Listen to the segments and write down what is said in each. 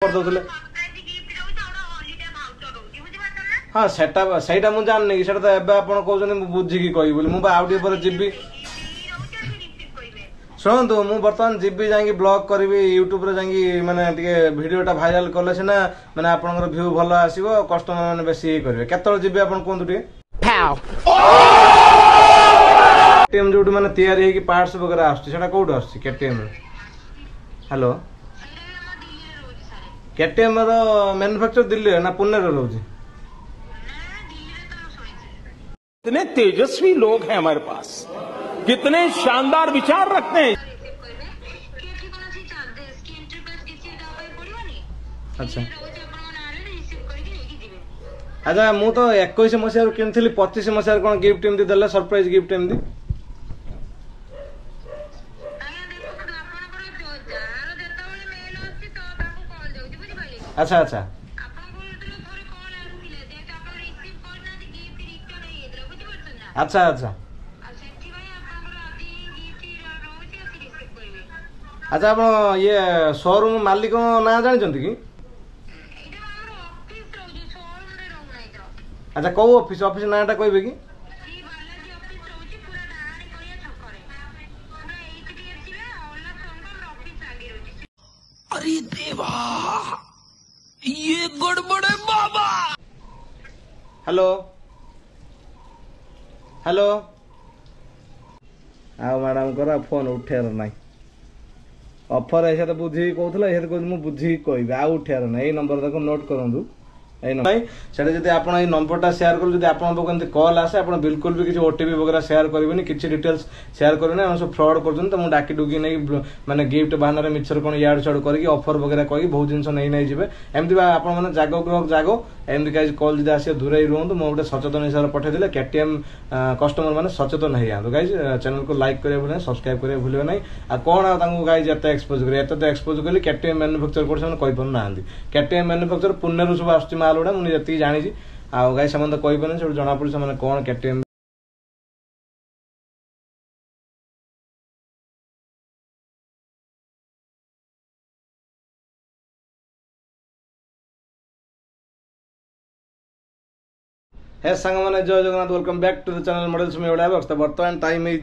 कर दोले हाँ सेटा मु जाननी कि सेटा तो एबे आपण कहउछन मु बुझी की कहि बोली मु बा आउटी पर जिबी शुणु मु बर्तमान जिबी जाई ब्लॉग करी यूट्यूब रे जाई माने टिके वीडियोटा भाइराल करले सिना माने आपनकर व्यू भलो आसीबो कस्टमर माने बेसी करबे केतल जिबी आपण कोन दुटी केटीएम जोटी माने तयारी हे कि पार्ट्स वगैरह आछी सेटा कोड आछी केटीएम हेलो केटीएम रो मैन्युफैक्चर दिल्ली है ना पुणे रे रहउची कितने तेजस्वी लोग हैं हमारे पास, कितने शानदार विचार रखते हैं। अच्छा अच्छा मु तो 21 मसिया किनथिली 25 मसिया कोन गिफ्ट एमदी देला सरप्राइज गिफ्ट एमदी अच्छा अच्छा अच्छा अच्छा अच्छा आप ये शोरूम मालिक ना जानी कि अच्छा कौ ऑफिस ऑफिस नाटा कहबे कि अरे देवा ये गड़बड़ है बाबा। हेलो हेलो आ मैडम करा फोन उठेर ना ऑफर ऐसे तो बुझी कहूला ऐसे कहूँ मुझे बुझी कह आ उठेर ना यही नंबर देखो नोट करूँ से आप नंबरटा सेयार कर आपको कल आसे आप बिल्कुल भी किसी ओटीपी वगैरह सेयार करेंगे किसी डिटेल्स सेयार करेंगे हम सब फ्रॉड कर मुझे डाकी डुकी नहीं माने गिफ्ट बाहाना मिछर कौन याड छाड़ करके ऑफर वगैरह कही बहुत जिन नहीं नहीं जी एमती आप जाग ग्रह जाग एमती कहीं कल जब आस दूरे रुहतु मुझे गोटे सचेतन हिसाब से पठेदेले केटीएम कस्टमर मैंने सचेतन हो जातु गाइज चैनल को लाइक करेंगे भूलें सब्सक्राइब करेंगे भूलें नहीं आ कौन गाइज एत एक्सपोज करेंगे एत एक्सपोज कली केटीएम मैन्युफैक्चर कहीं ना केटीएम मैन्युफैक्चर पुणे सब आस माल गुड़ा मुझे जी जानी आ गाइज से तो कहीपर सब जना पड़ी से कौन केटीएम हे सांग मैंने जय Jagannath welcome back to the channel models में बर्तमान टाइम है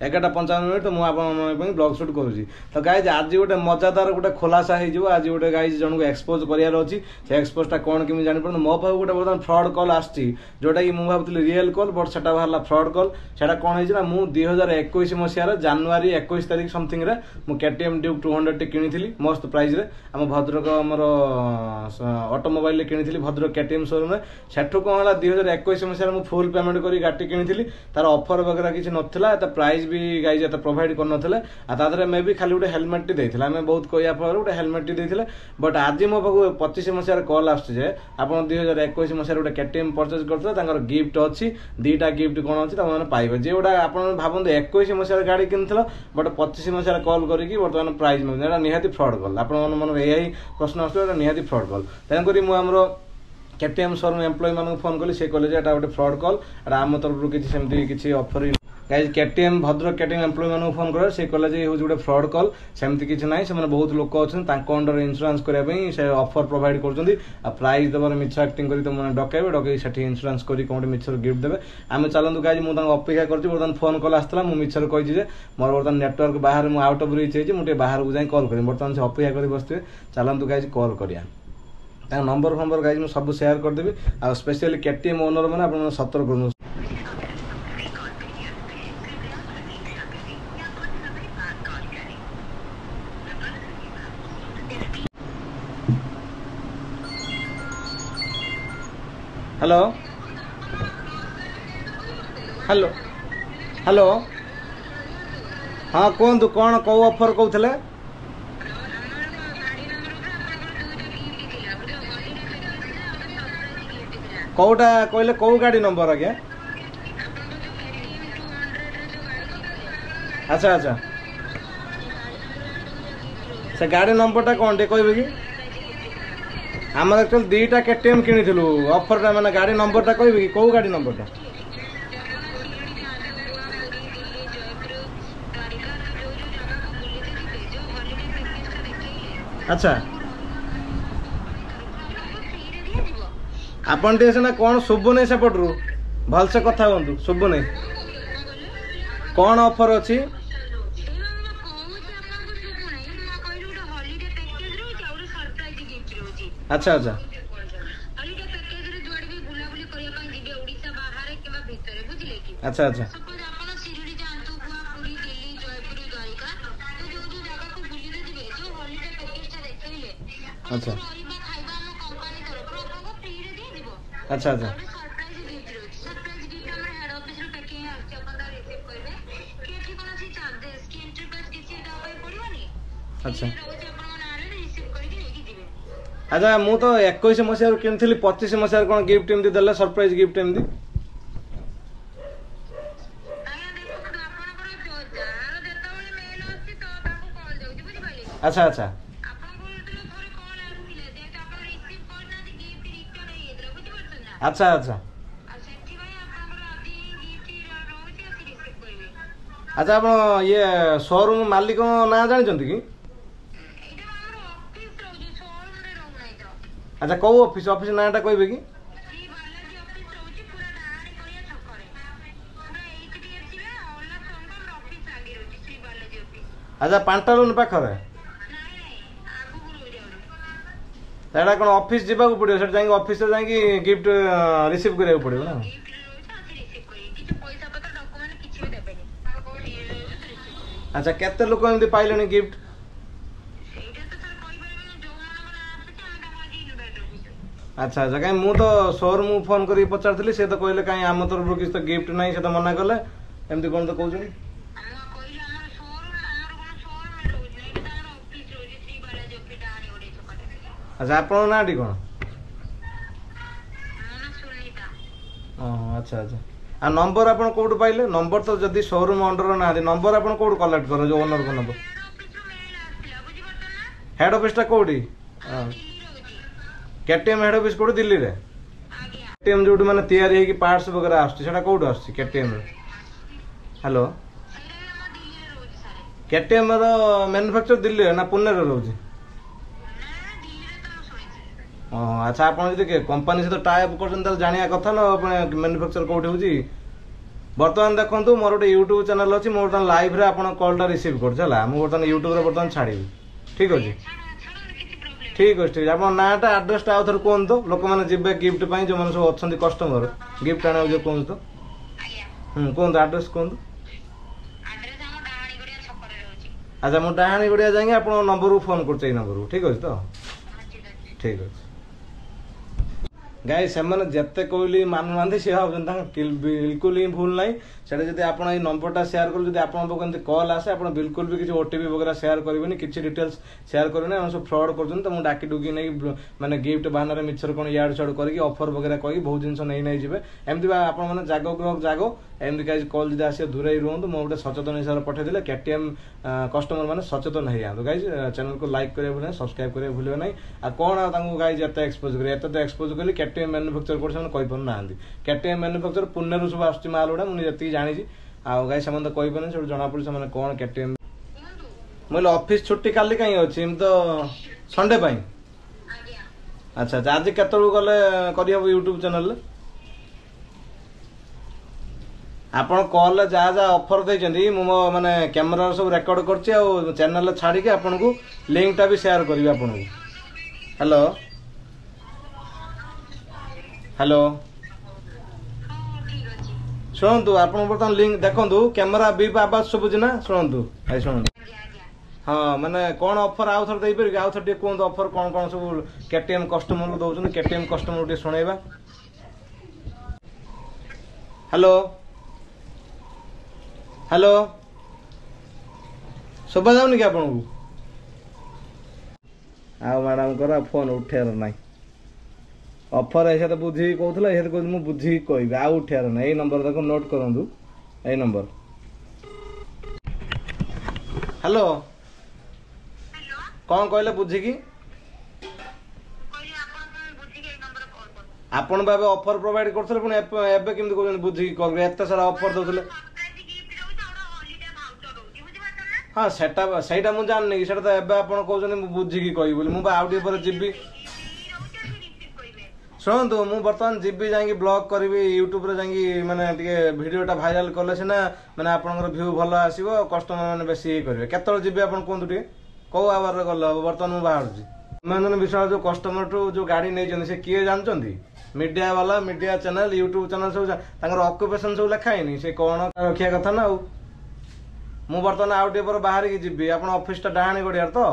11:55 तो मुझे ब्लॉग शूट करुँची तो गाइज आज गोटे मजादार गोटे खुलासा हो आज गोटे गाइज जन को एक्सपोज करार अच्छी से एक्सपोजटा कौन कमी जापर मो पास गोटे बर्तमान फ्रॉड कॉल आसची जोटा कि मुझे भावुली रियल कॉल बट से बाहर फ्रॉड कॉल से कौन है मु 2021 मसीहार जानुरी 21 तारिख समथिंग केटीएम ड्यूक 200 टी किनी मस्त प्राइस रे आम भद्रक आमर ऑटोमोबाइल किनी भद्रक केटीएम शोरूम में सेठू कौन है 2021 मसीहार मुझे फुल पेमेंट कर गाड़ी किनी तार ऑफर वगैरह किसी नाला प्राइस भी गाइज एत प्रोवाइड कर मे भी खाली गोटे हेलमेट टी देते आम बहुत कहया फल गोटे हेलमेट टी देते बट आज मो पाक 25 मसीहार कल आसे आप 2021 मसीहार गोटे केटीएम परचेज करते गिफ्ट अच्छी दीटा गिफ्ट कौन अच्छी पाइबे जे गोटा आप भावते 21 मसीहार गाड़ी किन बट 25 मसीहार कल करके बर्तमान प्राइज मिलता निहाती फ्रॉड कल आप मन यही प्रश्न आस निहाती फ्रॉड कल तेणुक मुझे केटीएम शोरूम एम्प्लॉय मान फोन कली से कहले गोटे फ्रॉड कल आम तरफ किसी offer guys KTM Bhadrak KTM employ मान फोन कर से कहले जे गोटे फ्रॉड कल सेमती किसी ना से बहुत लोक अच्छा अंडर इन्शुरांस करने से ऑफर प्रोवाइड कर प्राइज देवर मिछ एक्टिंग कर डकैबे डकई से इन्शुरांस कर कौन मिछर गिफ्ट देवे आम चलतु गाइज मुझे अपेक्षा कर फोन कल आसाला मुझे मिछर कही मोर बर्तमान नेटवर्क बाहर मुझे आउट ऑफ रीच है मुझे बाहर को जाए कल करें बर्तमान से अपेक्षा कर बसते चलतु गाइज कल करिया नंबर फंबर गाइज मुझे सब सेयार करदेवी आ स्पेशली केटीएम ओनर मैंने आप सतर्क हेलो हेलो हेलो हाँ कहतु कौन कौ ऑफर कहते कौटा कहले कौ गाड़ी नंबर आज्ञा अच्छा अच्छा से गाड़ी नंबरटा कौन टे कहबे कि आम एक्चुअली दीटा केटीएम किनी ऑफर मैंने गाड़ी नंबरटा कहबे कि कौ गाड़ी नंबरटा अच्छा आपण टे सिना कौन शुभ नहीं सेपटू भलसे कथा हूँ शुभ नहीं कौन ऑफर अच्छी अच्छा अच्छा अच्छा अच्छा अच्छा अच्छा अच्छा अच्छा अच्छा मु तो 21 मसीह किनी 25 मसीह कौन गिफ्ट एमती देला सरप्राइज गिफ्ट एमती अच्छा अच्छा अच्छा अच्छा अच्छा आप ये शोरूम मालिक ना जानते कि अच्छा कौ ऑफिस ऑफिस नाटा कहबे कि अच्छा पांटालून पाखरे एटा कौन ऑफिस जावाक पड़ो से ऑफिस जाकि गिफ्ट रिसीव करा पड़ो ना अच्छा केते लोक एमती पाइले गिफ्ट अच्छा अच्छा कहीं मु तो शोरूम फोन कर पचार से तो कहले कहीं आम तरफ किसी तो गिफ्ट ना से तो मना कले एमती कौन तो कहते अच्छा आप ना कौन अच्छा अच्छा आ नंबर आप कौट पाइले नंबर तो जदि शोरूम अंडर ना नंबर आप कौट कलेक्ट कर जो ओनर को नंबर हेड ऑफिस कौटी केटीएम हेड ऑफिस कौट दिल्ली रे केटीएम जो माने तैयारी है कि पार्ट्स वगैरह आछी कौट आछी केटीएम हेलो केटीएम रो मैन्युफैक्चर दिल्ली रे ना पुणे रे रोजी अच्छा आप कंपनी सहित टाइप कर जाना कथा ना मैन्युफैक्चर कौट हो बर्तमान देखो मोर गोटे यूट्यूब चैनल अच्छी मोर बर्तमान लाइव रे आप कॉल रिसीव कर बर्तमान यूट्यूब रे बर्तमान छाड़ी ठीक अच्छे ठीक अच्छे आप नाटा आड्रेस आउ थे कहतु लोक मैंने जी गिफ्ट जो मैंने सब अच्छा कस्टमर गिफ्ट आने जो कहतु कहतु आड्रेस कहतु अच्छा मुझे डाहाणी गड़िया जाएंगे आप नंबर को फोन कर नंबर को ठीक अच्छे तो ठीक अच्छे गाई से जिते कहली मानुना सी भाई बिल्कुल ही भूल ना से आप नंबरटा सेयार कर आप कल आसे आप बिल्कुल भी किसी ओटीपी वगैरह सेयार करेंगे किसी डिटेल्स सेयार करेंगे हम सब फ्रड कर मुझे डाकी डुकी नहीं माने गिफ्ट बाहर मिछर कौन याड छाड़ करके ऑफर वगैरह कही बहुत जिन नहीं जाए एमती आप जागो ग्रह जागो एमती कहीं कल जब आस दूर ही रुहतु मुझे गोटे सचेतन हिसाब से पठेदेले केटीएम कस्टमर मैंने सचेतन हो जातु गाइज चैनल को लाइक करें भूलें सब्सक्राइब करें भूलें ना आ कौन गाइज एत एक्सपोज कर एक्सपोज कली केटीएम मैन्युफैक्चर कर कहीपर ना केटीएम मैन्युफैक्चर पुणे सब आस माल गुड़ा मुझे जी जानी आउ गाइज से तो कहीपर सब जना पड़े से कौन केटीएम मुझे ऑफिस छुट्टी काली कहीं अच्छी तो संडे अच्छा अच्छा आज केत गले कर यूट्यूब चैनल आपण कॉल जहाँ जहाँ ऑफर देती माने कैमेरा सब रेकर्ड कर चैनल छाड़ी आपन को लिंक टा भी शेयर करी आपन को हेलो हेलो शुणु आप बर्तमान लिंक देखु कैमेरा बीप आवाज शुभुच ना शुणु भाई शुणु हाँ माने कौन ऑफर आउ थे देपर आउ थे कहते ऑफर कौन कौन सब केटीएम कस्टमर को दौरान केटीएम कस्टमर टे शुणेबा हेलो हेलो शोभा जाऊनी कि आपन को आ मैडम कर फोन उठार ना ऑफर ऐसा तो बुझी कहूला ये कहूँ मुझे बुझी कह आ उठार ना यही नंबर देखो नोट करूँ यही नंबर हेलो कौन कहले बुझिकी आपण बाबे ऑफर प्रोवाइड करथले पुणी एबे केमति कहउछन बुझिकी करबे एते सारा ऑफर दउथले हाँ सेटा सेटा मु जानने कि सेटा तो एबे आपण कहउछन बुझिकी कहि बोली मु बा आउटी पर जिबी ଶୁଣନ୍ତୁ ମୁଁ ବର୍ତ୍ତମାନ ଯିବି ଯାଇକି ବ୍ଲଗ କରିବି ୟୁଟ୍ୟୁବରେ ଯାଇକି ମାନେ ଟିକେ ଭିଡିଓଟା ଭାଇରାଲ କଲେ ସିନା ମାନେ ଆପଣଙ୍କର ଭ୍ୟୁ ଭଲ ଆସିବ କଷ୍ଟମର ମାନେ ବେଶୀ ଇଏ କରିବେ। କେତେବେଳେ ଯିବି ଆପଣ କୁହନ୍ତୁ ଟିକେ କୋଉ ଆୱାରରେ ଗଲେ ହବ? ବର୍ତ୍ତମାନ ମୁଁ ବାହାରୁଛି। ମହେନ୍ଦ୍ର ବିଶ୍ୱାଳ ଯୋଉ କଷ୍ଟମରଠୁ ଯୋଉ ଗାଡି ନେଇଛନ୍ତି ସେ କିଏ ଜାଣିଛନ୍ତି? ମିଡିଆ ବାଲା, ମିଡିଆ ଚ୍ୟାନେଲ, ୟୁଟ୍ୟୁବ ଚ୍ୟାନେଲ ସବୁ ତାଙ୍କର ଅକୁପେସନ ସବୁ ଲେଖା ହେଇନି ସେ କଣ ରଖିବା କଥା ନା ଆଉ। ମୁଁ ବର୍ତ୍ତମାନ ଆଉ ଟିକେ ପରେ ବାହାରିକି ଯିବି। ଆପଣ ଅଫିସଟା ଡାହାଣୀ ଗଡିଆରେ ତ?